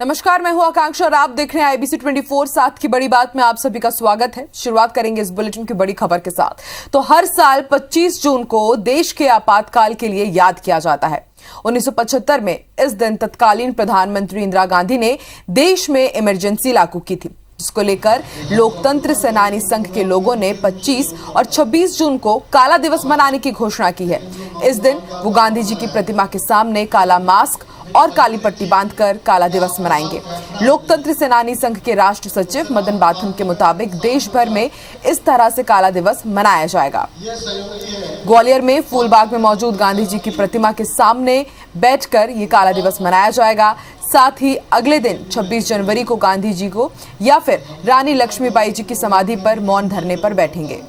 नमस्कार, मैं हूं आकांक्षा और आप देख रहे हैं IBC 24 7 की बड़ी बात में आप सभी का स्वागत है। शुरुआत करेंगे इस बुलेटिन की बड़ी खबर के साथ। तो हर साल 25 जून को देश के आपातकाल के लिए याद किया जाता है। 1975 में इस दिन तत्कालीन प्रधानमंत्री इंदिरा गांधी ने देश में इमरजेंसी लागू की थी, जिसको लेकर लोकतंत्र सेनानी संघ के लोगों ने 25 और 26 जून को काला दिवस मनाने की घोषणा की है। इस दिन वो गांधी जी की प्रतिमा के सामने काला मास्क और काली पट्टी बांधकर काला दिवस मनाएंगे। लोकतंत्र सेनानी संघ के राष्ट्र सचिव मदन बाथम के मुताबिक देश भर में इस तरह से काला दिवस मनाया जाएगा। ग्वालियर में फूलबाग में मौजूद गांधी जी की प्रतिमा के सामने बैठकर ये काला दिवस मनाया जाएगा। साथ ही अगले दिन 26 जनवरी को गांधी जी को या फिर रानी लक्ष्मीबाई जी की समाधि पर मौन धरने पर बैठेंगे।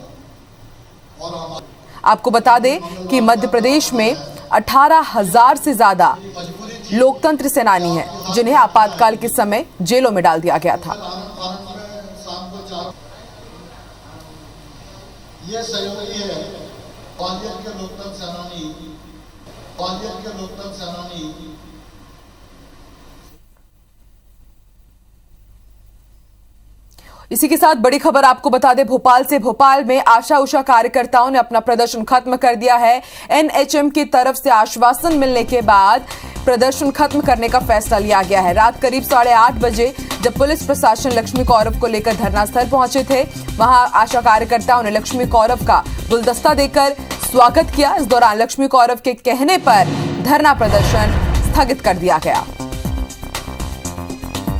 आपको बता दें कि मध्य प्रदेश में 18,000 से ज्यादा लोकतंत्र सेनानी हैं, जिन्हें आपातकाल के समय जेलों में डाल दिया गया था। ये सहयोगी है ग्वालियर के लोकतंत्र सेनानी। इसी के साथ बड़ी खबर आपको बता दें भोपाल से। भोपाल में आशा उषा कार्यकर्ताओं ने अपना प्रदर्शन खत्म कर दिया है। NHM की तरफ से आश्वासन मिलने के बाद प्रदर्शन खत्म करने का फैसला लिया गया है। रात करीब 8:30 बजे जब पुलिस प्रशासन लक्ष्मी कौरव को लेकर धरना स्थल पहुंचे थे, वहां आशा कार्यकर्ताओं ने लक्ष्मी कौरव का गुलदस्ता देकर स्वागत किया। इस दौरान लक्ष्मी कौरव के कहने पर धरना प्रदर्शन स्थगित कर दिया गया।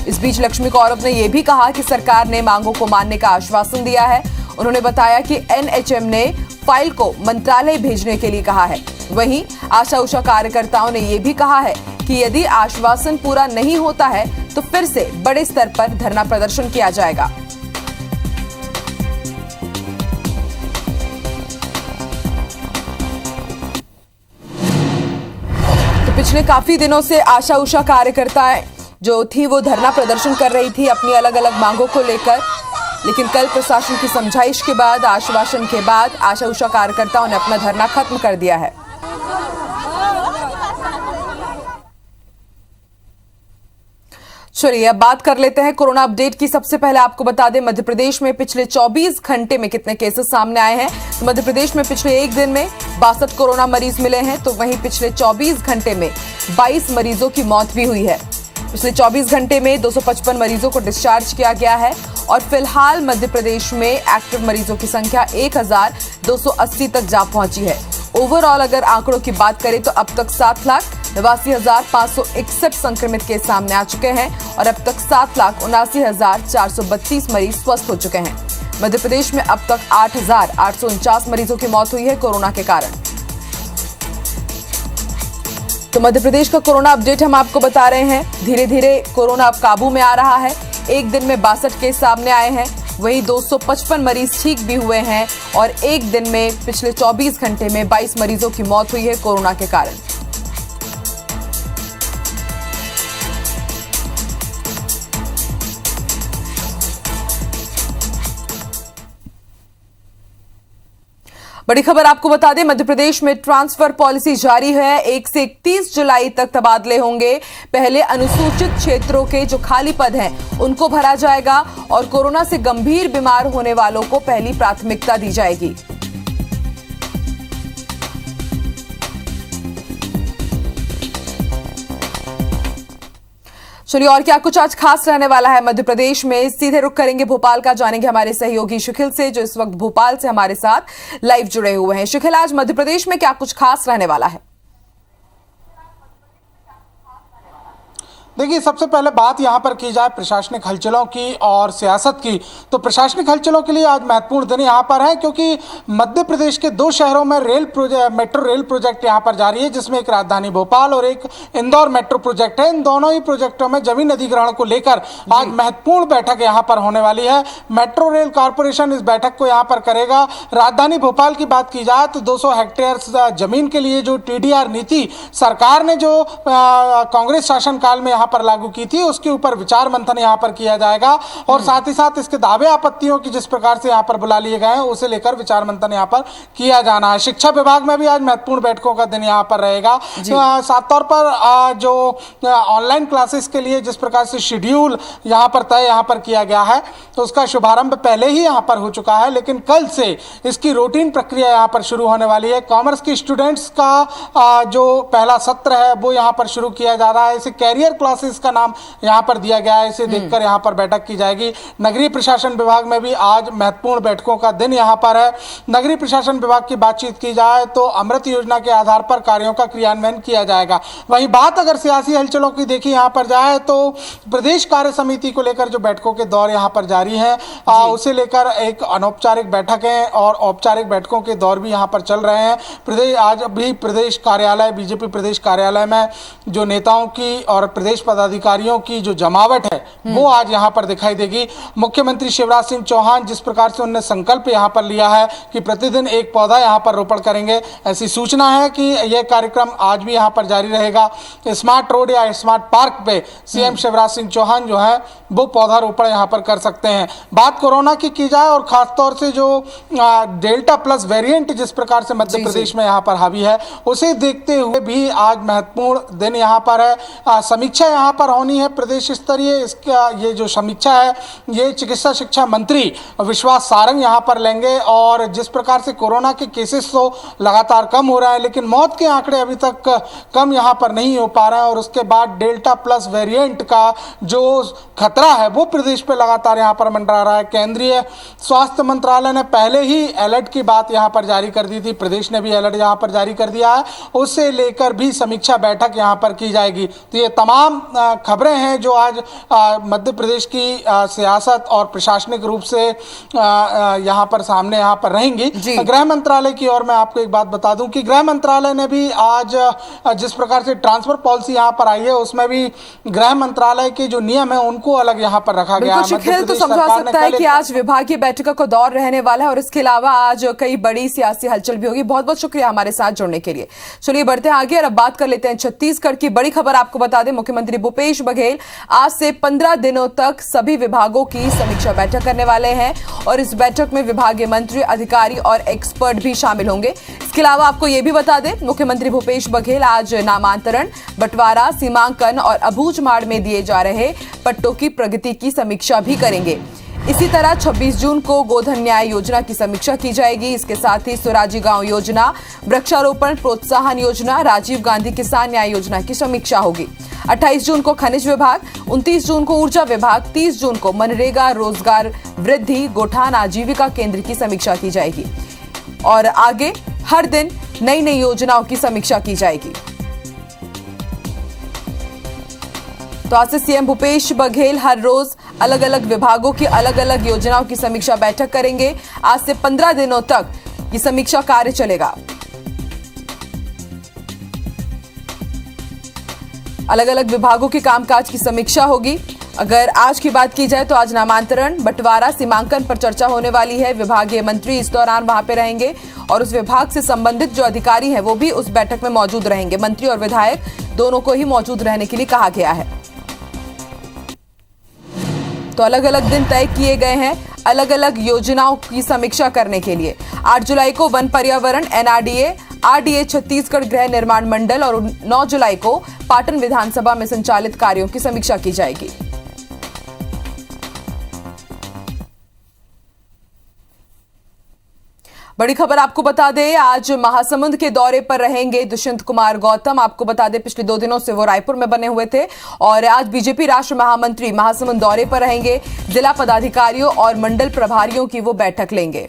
इस बीच लक्ष्मी कौरव ने यह भी कहा कि सरकार ने मांगों को मानने का आश्वासन दिया है। उन्होंने बताया कि NHM ने फाइल को मंत्रालय भेजने के लिए कहा है। वहीं आशा उषा कार्यकर्ताओं ने यह भी कहा है कि यदि आश्वासन पूरा नहीं होता है तो फिर से बड़े स्तर पर धरना प्रदर्शन किया जाएगा। तो पिछले काफी दिनों से आशा उषा कार्यकर्ता जो थी वो धरना प्रदर्शन कर रही थी अपनी अलग अलग मांगों को लेकर, लेकिन कल प्रशासन की समझाइश के बाद, आश्वासन के बाद आशा उषा कार्यकर्ताओं ने अपना धरना खत्म कर दिया है। चलिए अब बात कर लेते हैं कोरोना अपडेट की। सबसे पहले आपको बता दें मध्य प्रदेश में पिछले 24 घंटे में कितने केसेस सामने आए हैं। तो मध्य प्रदेश में पिछले एक दिन में 62 कोरोना मरीज मिले हैं, तो वहीं पिछले 24 घंटे में 22 मरीजों की मौत भी हुई है। पिछले 24 घंटे में 255 मरीजों को डिस्चार्ज किया गया है और फिलहाल मध्य प्रदेश में एक्टिव मरीजों की संख्या 1,280 तक जा पहुंची है। ओवरऑल अगर आंकड़ों की बात करें तो अब तक 7,89,561 संक्रमित केस सामने आ चुके हैं और अब तक 7,79,432 मरीज स्वस्थ हो चुके हैं। मध्य प्रदेश में अब तक 8,849 मरीजों की मौत हुई है कोरोना के कारण। तो मध्य प्रदेश का कोरोना अपडेट हम आपको बता रहे हैं। धीरे धीरे कोरोना अब काबू में आ रहा है। एक दिन में 62 केस सामने आए हैं, वहीं 255 मरीज ठीक भी हुए हैं और एक दिन में पिछले 24 घंटे में 22 मरीजों की मौत हुई है कोरोना के कारण। बड़ी खबर आपको बता दें मध्य प्रदेश में ट्रांसफर पॉलिसी जारी है। 1 से 31 जुलाई तक तबादले होंगे। पहले अनुसूचित क्षेत्रों के जो खाली पद हैं उनको भरा जाएगा और कोरोना से गंभीर बीमार होने वालों को पहली प्राथमिकता दी जाएगी। चलिए और क्या कुछ आज खास रहने वाला है मध्य प्रदेश में, सीधे रुख करेंगे भोपाल का। जानेंगे हमारे सहयोगी शिखिल से जो इस वक्त भोपाल से हमारे साथ लाइव जुड़े हुए हैं। शिखिल, आज मध्य प्रदेश में क्या कुछ खास रहने वाला है? देखिए, सबसे पहले बात यहाँ पर की जाए प्रशासनिक हलचलों की और सियासत की, तो प्रशासनिक हलचलों के लिए आज महत्वपूर्ण दिन यहाँ पर है क्योंकि मध्य प्रदेश के 2 शहरों में मेट्रो रेल प्रोजेक्ट यहाँ पर जारी है, जिसमें एक राजधानी भोपाल और एक इंदौर मेट्रो प्रोजेक्ट है। इन दोनों ही प्रोजेक्टों में जमीन अधिग्रहण को लेकर आज महत्वपूर्ण बैठक यहाँ पर होने वाली है। मेट्रो रेल कॉरपोरेशन इस बैठक को यहाँ पर करेगा। राजधानी भोपाल की बात की जाए तो 200 हेक्टेयर जमीन के लिए जो TDR नीति सरकार ने जो कांग्रेस शासनकाल में यहाँ पर लागू की थी उसके ऊपर विचार मंथन यहाँ पर किया जाएगा और साथ ही साथ इसके दावे आपत्तियों की जिस प्रकार से यहाँ पर बुला लिए गए हैं उसे लेकर विचार मंथन यहाँ पर किया जाना है। शिक्षा विभाग में भी आज महत्वपूर्ण बैठकों का दिन यहाँ पर रहेगा। साफ तौर पर जो ऑनलाइन क्लासेस के लिए जिस प्रकार से शेड्यूल यहाँ पर तय यहाँ पर किया गया है तो उसका शुभारंभ पहले ही यहाँ पर हो चुका है, लेकिन कल से इसकी रूटीन प्रक्रिया यहाँ पर शुरू होने वाली है। कॉमर्स की स्टूडेंट्स का जो पहला सत्र है वो यहाँ पर शुरू किया जा रहा है। इसे कैरियर क्लासेस का नाम यहाँ पर दिया गया है। इसे देखकर यहाँ पर बैठक की जाएगी। नगरीय प्रशासन विभाग में भी आज महत्वपूर्ण बैठकों का दिन यहाँ पर है। नगरीय प्रशासन विभाग की बातचीत की जाए तो अमृत योजना के आधार पर कार्यों का क्रियान्वयन किया जाएगा। वही बात अगर सियासी हलचलों की देखी यहाँ पर जाए तो प्रदेश कार्य समिति को लेकर जो बैठकों के दौर यहाँ पर जारी है उसे लेकर एक अनौपचारिक बैठकें और औपचारिक बैठकों के दौर भी यहाँ पर चल रहे हैं। आज भी प्रदेश कार्यालय बीजेपी प्रदेश कार्यालय में जो नेताओं की और प्रदेश पदाधिकारियों की जो जमावट है वो आज यहाँ पर दिखाई देगी। मुख्यमंत्री शिवराज सिंह चौहान जिस प्रकार से उन्होंने संकल्प यहाँ पर लिया है कि प्रतिदिन एक पौधा यहाँ पर रोपण करेंगे, ऐसी सूचना है कि यह कार्यक्रम आज भी यहाँ पर जारी रहेगा। स्मार्ट रोड या स्मार्ट पार्क पे सीएम शिवराज सिंह चौहान जो है वो पौधारोपण यहाँ पर कर सकते हैं। बात कोरोना की जाए और खासतौर से जो डेल्टा प्लस वेरिएंट जिस प्रकार से मध्य प्रदेश में यहाँ पर हावी है उसे देखते हुए भी आज महत्वपूर्ण दिन यहाँ पर है। समीक्षा यहाँ पर होनी है प्रदेश स्तरीय। इसका ये जो समीक्षा है ये चिकित्सा शिक्षा मंत्री विश्वास सारंग यहाँ पर लेंगे और जिस प्रकार से कोरोना के केसेस तो लगातार कम हो रहा है लेकिन मौत के आंकड़े अभी तक कम यहाँ पर नहीं हो पा रहे हैं और उसके बाद डेल्टा प्लस वेरिएंट का जो खतरा है वो प्रदेश पे लगातार यहाँ पर मंडरा रहा है। केंद्रीय स्वास्थ्य मंत्रालय ने पहले ही अलर्ट की बात यहाँ पर जारी कर दी थी, प्रदेश ने भी अलर्ट यहाँ पर जारी कर दिया है, उसे लेकर भी समीक्षा बैठक यहाँ पर की जाएगी। तो ये तमाम खबरें हैं जो आज मध्य प्रदेश की सियासत और प्रशासनिक रूप से यहाँ पर सामने यहाँ पर रहेंगी। गृह मंत्रालय की ओर मैं आपको एक बात बता दूं कि गृह मंत्रालय ने भी आज जिस प्रकार से ट्रांसफर पॉलिसी यहाँ पर आई है उसमें भी गृह मंत्रालय के जो नियम है उनको अलग यहाँ पर रखा गया है। तो समझा सकता है कि आज विभागीय बैठकों का दौर रहने वाला है और इसके अलावा आज कई बड़ी सियासी हलचल भी होगी। बहुत बहुत शुक्रिया हमारे साथ जुड़ने के लिए। चलिए बढ़ते हैं आगे और अब बात कर लेते हैं छत्तीसगढ़ की बड़ी खबर। आपको बता दें मुख्यमंत्री भूपेश बघेल आज से 15 दिनों तक सभी विभागों की समीक्षा बैठक करने वाले हैं और इस बैठक में विभागीय मंत्री, अधिकारी और एक्सपर्ट भी शामिल होंगे। इसके अलावा आपको यह भी बता दें मुख्यमंत्री भूपेश बघेल आज नामांतरण, बंटवारा, सीमांकन और अबूझमाड़ में दिए जा रहे पट्टों की प्रगति की समीक्षा भी करेंगे। इसी तरह 26 जून को गोधन न्याय योजना की समीक्षा की जाएगी। इसके साथ ही स्वराजी गांव योजना, वृक्षारोपण प्रोत्साहन योजना, राजीव गांधी किसान न्याय योजना की समीक्षा होगी। 28 जून को खनिज विभाग, 29 जून को ऊर्जा विभाग, 30 जून को मनरेगा, रोजगार वृद्धि, गोठान आजीविका केंद्र की समीक्षा की जाएगी और आगे हर दिन नई नई योजनाओं की समीक्षा की जाएगी। तो आज से सीएम भूपेश बघेल हर रोज अलग अलग विभागों की अलग अलग योजनाओं की समीक्षा बैठक करेंगे। आज से 15 दिनों तक ये समीक्षा कार्य चलेगा। अलग अलग विभागों के कामकाज की समीक्षा होगी। अगर आज की बात की जाए तो आज नामांतरण, बंटवारा, सीमांकन पर चर्चा होने वाली है। विभागीय मंत्री इस दौरान वहां पे रहेंगे और उस विभाग से संबंधित जो अधिकारी हैं वो भी उस बैठक में मौजूद रहेंगे। मंत्री और विधायक दोनों को ही मौजूद रहने के लिए कहा गया है। तो अलग अलग दिन तय किए गए हैं अलग अलग योजनाओं की समीक्षा करने के लिए। 8 जुलाई को वन पर्यावरण, एनआरडीए, आरडीए छत्तीसगढ़ गृह निर्माण मंडल और 9 जुलाई को पाटन विधानसभा में संचालित कार्यों की समीक्षा की जाएगी। बड़ी खबर आपको बता दें, आज महासमुंद के दौरे पर रहेंगे दुष्यंत कुमार गौतम। आपको बता दें पिछले 2 दिनों से वो रायपुर में बने हुए थे और आज बीजेपी राष्ट्रीय महामंत्री महासमुंद दौरे पर रहेंगे। जिला पदाधिकारियों और मंडल प्रभारियों की वो बैठक लेंगे।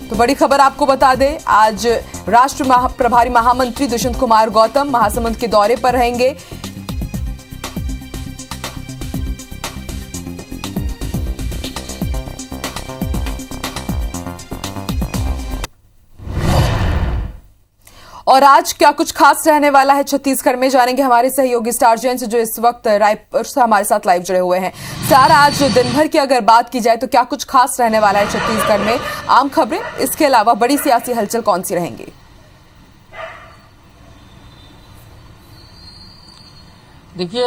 तो बड़ी खबर आपको बता दें, आज राष्ट्र प्रभारी महामंत्री दुष्यंत कुमार गौतम महासमुंद के दौरे पर रहेंगे। और आज क्या कुछ खास रहने वाला है छत्तीसगढ़ में, जानेंगे हमारे सहयोगी स्टार जैन से जो इस वक्त रायपुर से हमारे साथ लाइव जुड़े हुए हैं। सर, आज दिन भर की अगर बात की जाए तो क्या कुछ खास रहने वाला है छत्तीसगढ़ में, आम खबरें, इसके अलावा बड़ी सियासी हलचल कौन सी रहेंगी? देखिए,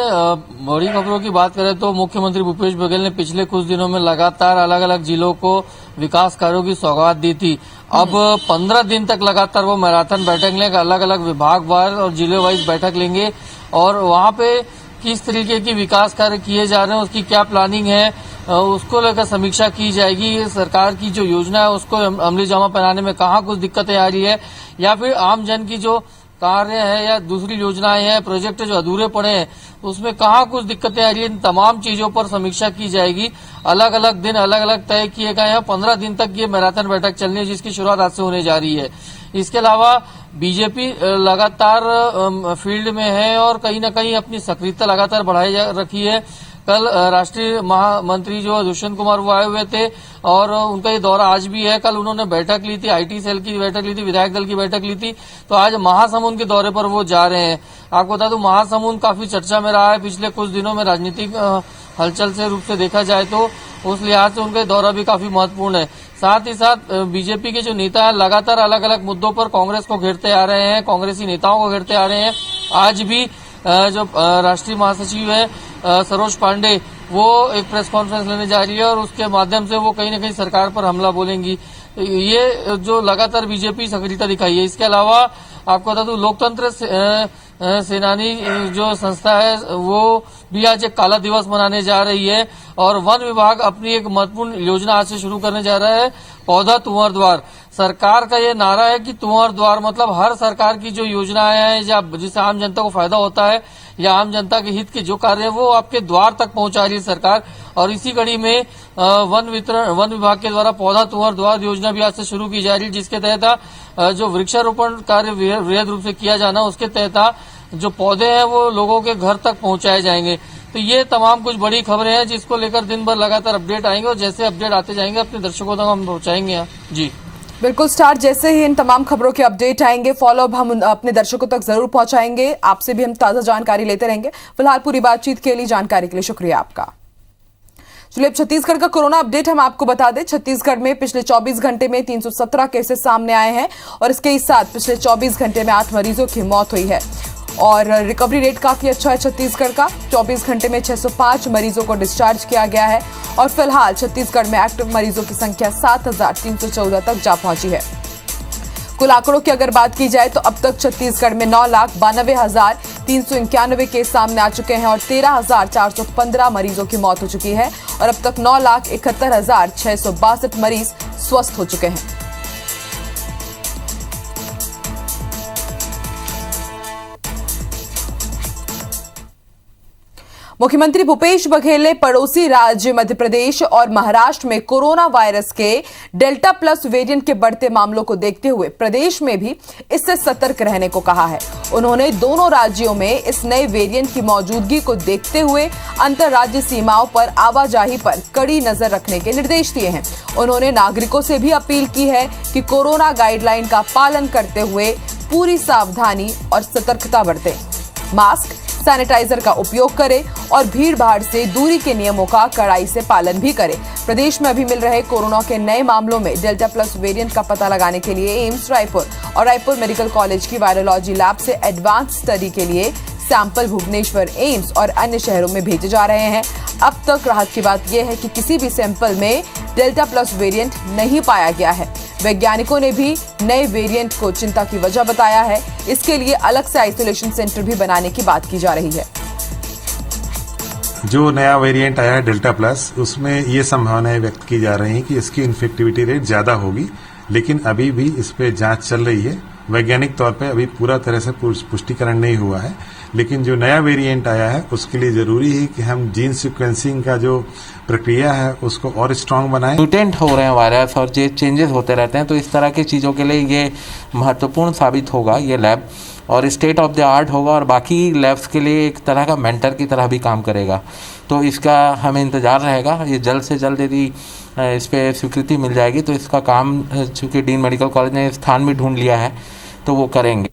बड़ी खबरों की बात करें तो मुख्यमंत्री भूपेश बघेल ने पिछले कुछ दिनों में लगातार अलग अलग जिलों को विकास कार्यों की सौगात दी थी। अब 15 दिन तक लगातार वो मैराथन बैठक लेंगे, अलग अलग विभागवार और जिले वाइज बैठक लेंगे और वहां पे किस तरीके की विकास कार्य किए जा रहे हैं, उसकी क्या प्लानिंग है, उसको लेकर समीक्षा की जाएगी। सरकार की जो योजना है उसको अमली जामा पहनाने में कहाँ कुछ दिक्कतें आ रही है या फिर आम जन की जो कार्य है या दूसरी योजनाएं हैं, प्रोजेक्ट जो अधूरे पड़े हैं, उसमें कहाँ कुछ दिक्कतें आ रही है, इन तमाम चीजों पर समीक्षा की जाएगी। अलग अलग दिन अलग अलग तय किए गए हैं। 15 दिन तक ये मैराथन बैठक चलनी है, जिसकी शुरुआत आज से होने जा रही है। इसके अलावा बीजेपी लगातार फील्ड में है और कहीं न कहीं अपनी सक्रियता लगातार बढ़ाई रखी है। कल राष्ट्रीय महामंत्री जो दुष्यंत कुमार वो आए हुए थे और उनका ये दौरा आज भी है। कल उन्होंने बैठक ली थी, आईटी सेल की बैठक ली थी, विधायक दल की बैठक ली थी, तो आज महासमुंद के दौरे पर वो जा रहे हैं। आपको बता दूं, महासमुंद काफी चर्चा में रहा है पिछले कुछ दिनों में, राजनीतिक हलचल से रूप से देखा जाए तो उस लिहाज से उनका दौरा भी काफी महत्वपूर्ण है। साथ ही साथ बीजेपी के जो नेता है लगातार अलग अलग मुद्दों पर कांग्रेस को घेरते आ रहे हैं, कांग्रेसी नेताओं को घेरते आ रहे हैं। आज भी जो राष्ट्रीय महासचिव है सरोज पांडे, वो एक प्रेस कॉन्फ्रेंस लेने जा रही है और उसके माध्यम से वो कहीं न कहीं सरकार पर हमला बोलेंगी। ये जो लगातार बीजेपी सक्रियता दिखाई है। इसके अलावा आपको बता दूं, लोकतंत्र सेनानी जो संस्था है वो भी आज एक काला दिवस मनाने जा रही है और वन विभाग अपनी एक महत्वपूर्ण योजना आज से शुरू करने जा रहा है, पौधा तुंहर द्वार। सरकार का ये नारा है कि तुंहर द्वार मतलब हर सरकार की जो योजनाएं हैं या जिससे आम जनता को फायदा होता है या आम जनता के हित के जो कार्य है वो आपके द्वार तक पहुंचा रही है सरकार। और इसी कड़ी में वन विभाग के द्वारा पौधा तुंहर द्वार योजना भी आज से शुरू की जा रही है, जिसके तहत जो वृक्षारोपण कार्य वृहद रूप से किया जाना, उसके तहत जो पौधे हैं वो लोगों के घर तक पहुंचाए जाएंगे। तो ये तमाम कुछ बड़ी खबरें हैं जिसको लेकर दिन भर लगातार अपडेट आएंगे और जैसे अपडेट आते जाएंगे अपने दर्शकों तक हम पहुंचाएंगे। जी बिल्कुल स्टार, जैसे ही इन तमाम खबरों के अपडेट आएंगे फॉलो अप हम अपने दर्शकों तक जरूर पहुंचाएंगे। आपसे भी हम ताजा जानकारी लेते रहेंगे। फिलहाल पूरी बातचीत के लिए, जानकारी के लिए शुक्रिया आपका। चलिए अब छत्तीसगढ़ का कोरोना अपडेट हम आपको बता दें। छत्तीसगढ़ में पिछले 24 घंटे में 317 केसेस सामने आए हैं और इसके साथ पिछले 24 घंटे में 8 मरीजों की मौत हुई है और रिकवरी रेट काफी अच्छा है छत्तीसगढ़ का। 24 घंटे में 605 मरीजों को डिस्चार्ज किया गया है और फिलहाल छत्तीसगढ़ में एक्टिव मरीजों की संख्या 7,314 तक जा पहुंची है। कुल आंकड़ों की अगर बात की जाए तो अब तक छत्तीसगढ़ में 9,92,391 केस सामने आ चुके हैं और 13,415 मरीजों की मौत हो चुकी है और अब तक 9,71,662 मरीज स्वस्थ हो चुके हैं। मुख्यमंत्री भूपेश बघेल ने पड़ोसी राज्य मध्य प्रदेश और महाराष्ट्र में कोरोना वायरस के डेल्टा प्लस वेरिएंट के बढ़ते मामलों को देखते हुए प्रदेश में भी इससे सतर्क रहने को कहा है। उन्होंने दोनों राज्यों में इस नए वेरिएंट की मौजूदगी को देखते हुए अंतर्राज्यीय सीमाओं पर आवाजाही पर कड़ी नजर रखने के निर्देश दिए हैं। उन्होंने नागरिकों से भी अपील की है कि कोरोना गाइडलाइन का पालन करते हुए पूरी सावधानी और सतर्कता बरतें, मास्क सैनिटाइजर का उपयोग करें और भीड़ भाड़ से दूरी के नियमों का कड़ाई से पालन भी करें। प्रदेश में अभी मिल रहे कोरोना के नए मामलों में डेल्टा प्लस वेरिएंट का पता लगाने के लिए एम्स रायपुर और रायपुर मेडिकल कॉलेज की वायरोलॉजी लैब से एडवांस स्टडी के लिए सैंपल भुवनेश्वर एम्स और अन्य शहरों में भेजे जा रहे हैं। अब तक राहत की बात यह है कि किसी भी सैंपल में डेल्टा प्लस वेरिएंट नहीं पाया गया है। वैज्ञानिकों ने भी नए वेरिएंट को चिंता की वजह बताया है। इसके लिए अलग से आइसोलेशन सेंटर भी बनाने की बात की जा रही है। जो नया वेरिएंट आया है डेल्टा प्लस, उसमें ये संभावनाएं व्यक्त की जा रही हैं कि इसकी इन्फेक्टिविटी रेट ज्यादा होगी, लेकिन अभी भी इस पे जांच चल रही है। वैज्ञानिक तौर पे अभी पूरा तरह से पुष्टिकरण नहीं हुआ है, लेकिन जो नया वेरिएंट आया है उसके लिए जरूरी है कि हम जीन सीक्वेंसिंग का जो प्रक्रिया है उसको और स्ट्रांग बनाएं। म्यूटेंट हो रहे हैं वायरस और ये चेंजेस होते रहते हैं, तो इस तरह की चीज़ों के लिए ये महत्वपूर्ण साबित होगा ये लैब, और स्टेट ऑफ द आर्ट होगा और बाकी लैब्स के लिए एक तरह का मेंटर की तरह भी काम करेगा। तो इसका हमें इंतज़ार रहेगा। ये जल्द से जल्द यदि इस पर स्वीकृति मिल जाएगी तो इसका काम, चूँकि डीन मेडिकल कॉलेज ने स्थान भी ढूंढ लिया है, तो वो करेंगे।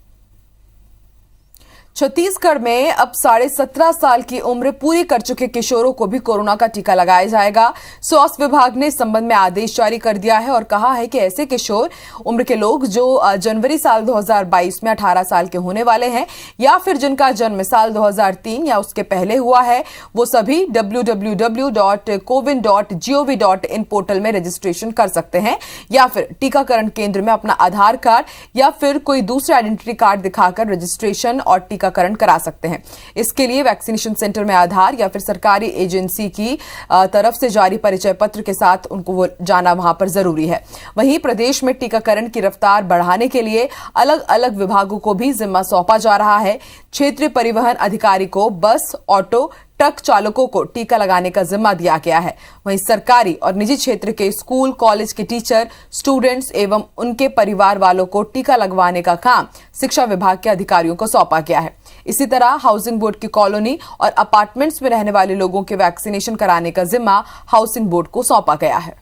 छत्तीसगढ़ में अब 17.5 साल की उम्र पूरी कर चुके किशोरों को भी कोरोना का टीका लगाया जाएगा। स्वास्थ्य विभाग ने इस संबंध में आदेश जारी कर दिया है और कहा है कि ऐसे किशोर उम्र के लोग जो जनवरी साल 2022 में 18 साल के होने वाले हैं या फिर जिनका जन्म साल 2003 या उसके पहले हुआ है, वो सभी www.cowin.gov.in पोर्टल में रजिस्ट्रेशन कर सकते हैं या फिर टीकाकरण केंद्र में अपना आधार कार्ड या फिर कोई दूसरा आइडेंटिटी कार्ड दिखाकर रजिस्ट्रेशन और टीकाकरण करा सकते हैं। इसके लिए वैक्सीनेशन सेंटर में आधार या फिर सरकारी एजेंसी की तरफ से जारी परिचय पत्र के साथ उनको जाना वहां पर जरूरी है। वहीं प्रदेश में टीकाकरण की रफ्तार बढ़ाने के लिए अलग अलग विभागों को भी जिम्मा सौंपा जा रहा है। क्षेत्रीय परिवहन अधिकारी को बस, ऑटो, ट्रक चालकों को टीका लगाने का जिम्मा दिया गया है। वहीं सरकारी और निजी क्षेत्र के स्कूल, कॉलेज के टीचर, स्टूडेंट्स एवं उनके परिवार वालों को टीका लगवाने का काम शिक्षा विभाग के अधिकारियों को सौंपा गया है। इसी तरह हाउसिंग बोर्ड की कॉलोनी और अपार्टमेंट्स में रहने वाले लोगों के वैक्सीनेशन कराने का जिम्मा हाउसिंग बोर्ड को सौंपा गया है।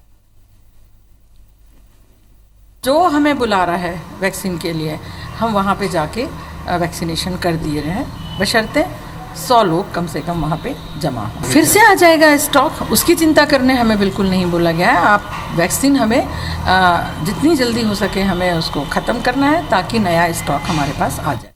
जो हमें बुला रहा है वैक्सीन के लिए, हम वहाँ पे जाके वैक्सीनेशन कर दिए रहे हैं, बशर्ते 100 लोग कम से कम वहाँ पे जमा हो। फिर से आ जाएगा स्टॉक, उसकी चिंता करने हमें बिल्कुल नहीं बोला गया है। आप वैक्सीन हमें जितनी जल्दी हो सके हमें उसको ख़त्म करना है ताकि नया स्टॉक हमारे पास आ जाए।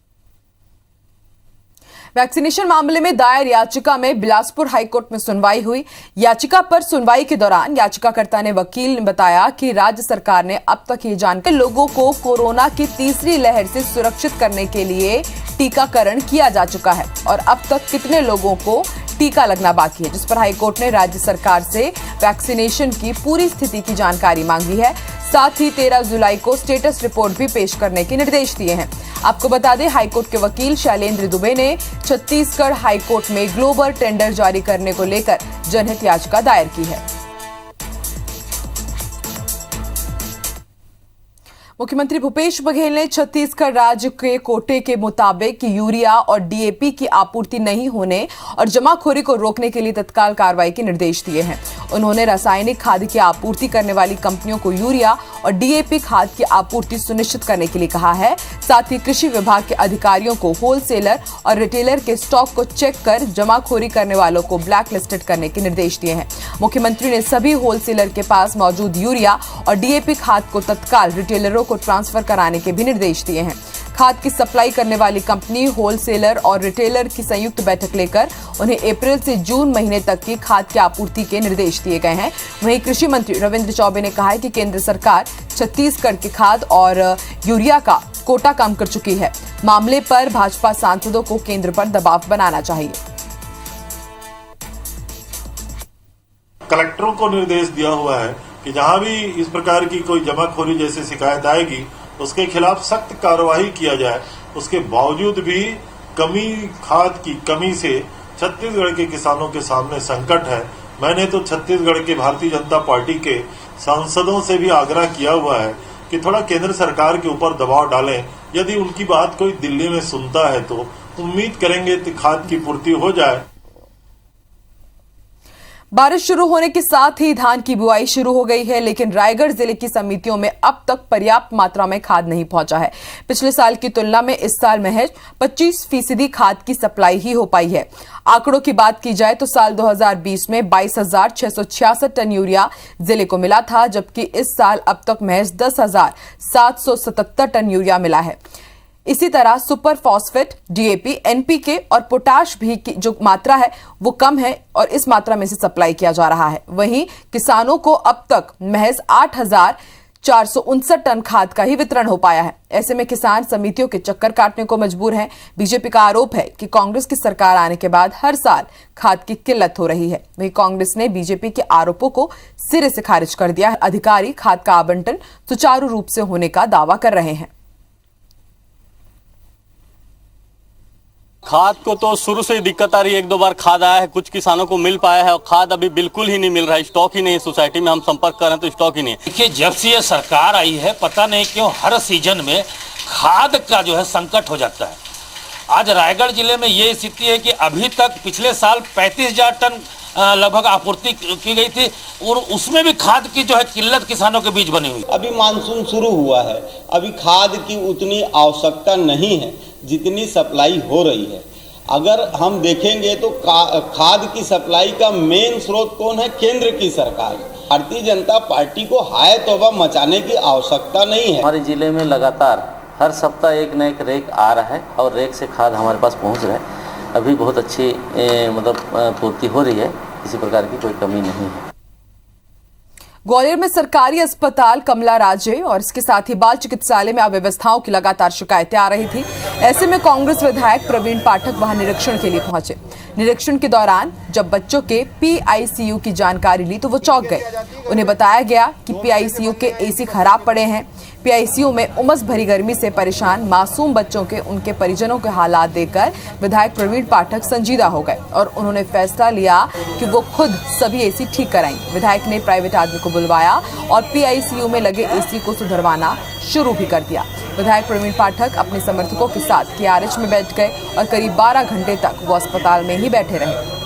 वैक्सीनेशन मामले में दायर याचिका में बिलासपुर हाईकोर्ट में सुनवाई हुई। याचिका पर सुनवाई के दौरान याचिकाकर्ता ने वकील ने बताया कि राज्य सरकार ने अब तक ये जानकर लोगों को कोरोना की तीसरी लहर से सुरक्षित करने के लिए टीकाकरण किया जा चुका है और अब तक कितने लोगों को टीका लगना बाकी है, जिस पर हाईकोर्ट ने राज्य सरकार से वैक्सीनेशन की पूरी स्थिति की जानकारी मांगी है। साथ ही 13 जुलाई को स्टेटस रिपोर्ट भी पेश करने के निर्देश दिए हैं। आपको बता दें, हाईकोर्ट के वकील शैलेंद्र दुबे ने छत्तीसगढ़ हाईकोर्ट में ग्लोबल टेंडर जारी करने को लेकर जनहित याचिका दायर की है। मुख्यमंत्री भूपेश बघेल ने छत्तीसगढ़ राज्य के कोटे के मुताबिक यूरिया और डीएपी की आपूर्ति नहीं होने और जमाखोरी को रोकने के लिए तत्काल कार्रवाई के निर्देश दिए हैं। उन्होंने रासायनिक खाद की आपूर्ति करने वाली कंपनियों को यूरिया और डीएपी खाद की आपूर्ति सुनिश्चित करने के लिए कहा है। साथ ही कृषि विभाग के अधिकारियों को होलसेलर और रिटेलर के स्टॉक को चेक कर जमाखोरी करने वालों को ब्लैक लिस्टेड करने के निर्देश दिए हैं। मुख्यमंत्री ने सभी होलसेलर के पास मौजूद यूरिया और डीएपी खाद को तत्काल रिटेलरों को ट्रांसफर कराने के भी निर्देश दिए हैं। खाद की सप्लाई करने वाली कंपनी, होलसेलर और रिटेलर की संयुक्त बैठक लेकर उन्हें अप्रैल से जून महीने तक की खाद की आपूर्ति के निर्देश दिए गए हैं। वहीं कृषि मंत्री रविंद्र चौबे ने कहा है कि केंद्र सरकार छत्तीसगढ़ की खाद और यूरिया का कोटा कम कर चुकी है। मामले पर भाजपा सांसदों को केंद्र पर दबाव बनाना चाहिए। कलेक्टरों को निर्देश दिया हुआ है कि जहां भी इस प्रकार की कोई जमाखोरी जैसी शिकायत आएगी उसके खिलाफ सख्त कार्रवाई किया जाए। उसके बावजूद भी खाद की कमी से छत्तीसगढ़ के किसानों के सामने संकट है। मैंने तो छत्तीसगढ़ के भारतीय जनता पार्टी के सांसदों से भी आग्रह किया हुआ है कि थोड़ा केंद्र सरकार के ऊपर दबाव डालें। यदि उनकी बात कोई दिल्ली में सुनता है तो उम्मीद करेंगे कि खाद की पूर्ति हो जाए। बारिश शुरू होने के साथ ही धान की बुआई शुरू हो गई है, लेकिन रायगढ़ जिले की समितियों में अब तक पर्याप्त मात्रा में खाद नहीं पहुंचा है। पिछले साल की तुलना में इस साल महज 25% खाद की सप्लाई ही हो पाई है। आंकड़ों की बात की जाए तो साल 2020 में 22,666 टन यूरिया जिले को मिला था, जबकि इस साल अब तक महज 10,777 टन यूरिया मिला है। इसी तरह सुपर फॉस्फेट, डीएपी, एनपीके और पोटाश भी की जो मात्रा है वो कम है और इस मात्रा में से सप्लाई किया जा रहा है। वहीं किसानों को अब तक महज 8,459 टन खाद का ही वितरण हो पाया है। ऐसे में किसान समितियों के चक्कर काटने को मजबूर हैं। बीजेपी का आरोप है कि कांग्रेस की सरकार आने के बाद हर साल खाद की किल्लत हो रही है। वहीं कांग्रेस ने बीजेपी के आरोपों को सिरे से खारिज कर दिया है। अधिकारी खाद का आवंटन सुचारू रूप से होने का दावा कर रहे हैं। खाद को तो शुरू से ही दिक्कत आ रही है। 1-2 बार खाद आया है, कुछ किसानों को मिल पाया है और खाद अभी बिल्कुल ही नहीं मिल रहा है। स्टॉक ही नहीं है। सोसाइटी में हम संपर्क कर रहे हैं तो स्टॉक ही नहीं है। देखिए, जब से ये सरकार आई है पता नहीं क्यों हर सीजन में खाद का जो है संकट हो जाता है। आज रायगढ़ जिले में ये स्थिति है कि अभी तक पिछले साल 35,000 टन लगभग आपूर्ति की गई थी और उसमें भी खाद की जो है किल्लत किसानों के बीच बनी हुई। अभी मानसून शुरू हुआ है, अभी खाद की उतनी आवश्यकता नहीं है जितनी सप्लाई हो रही है। अगर हम देखेंगे तो खाद की सप्लाई का मेन स्रोत कौन है? केंद्र की सरकार। भारतीय जनता पार्टी को हाय तौबा मचाने की आवश्यकता नहीं है। हमारे जिले में लगातार हर सप्ताह एक न एक रेक आ रहा है और रेक से खाद हमारे पास पहुंच रहा है। अभी बहुत अच्छी पूर्ति हो रही है, किसी प्रकार की कोई कमी नहीं है। ग्वालियर में सरकारी अस्पताल कमला राजे और इसके साथ ही बाल चिकित्सालय में अव्यवस्थाओं की लगातार शिकायतें आ रही थी। ऐसे में कांग्रेस विधायक प्रवीण पाठक वहां निरीक्षण के लिए पहुंचे। निरीक्षण के दौरान जब बच्चों के पीआईसीयू की जानकारी ली तो वो चौंक गए। उन्हें बताया गया कि पीआईसीयू के एसी खराब पड़े हैं। पीआईसीयू में उमस भरी गर्मी से परेशान मासूम बच्चों के उनके परिजनों के हालात देखकर विधायक प्रवीण पाठक संजीदा हो गए और उन्होंने फैसला लिया कि वो खुद सभी एसी ठीक कराएंगे। विधायक ने प्राइवेट आदमी को बुलवाया और पीआईसीयू में लगे एसी को सुधरवाना शुरू भी कर दिया। विधायक प्रवीण पाठक अपने समर्थकों के साथ केआरएच में बैठ गए और करीब 12 घंटे तक वो अस्पताल में ही बैठे रहे।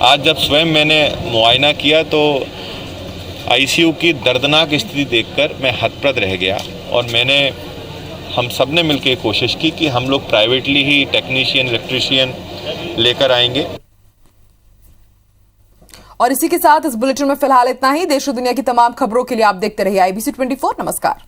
आज जब स्वयं मैंने मुआयना किया तो आईसीयू की दर्दनाक स्थिति देखकर मैं हतप्रभ रह गया और हम सब ने मिलकर कोशिश की कि हम लोग प्राइवेटली ही टेक्नीशियन, इलेक्ट्रीशियन लेकर आएंगे। और इसी के साथ इस बुलेटिन में फिलहाल इतना ही। देश और दुनिया की तमाम खबरों के लिए आप देखते रहिए IBC 24। नमस्कार।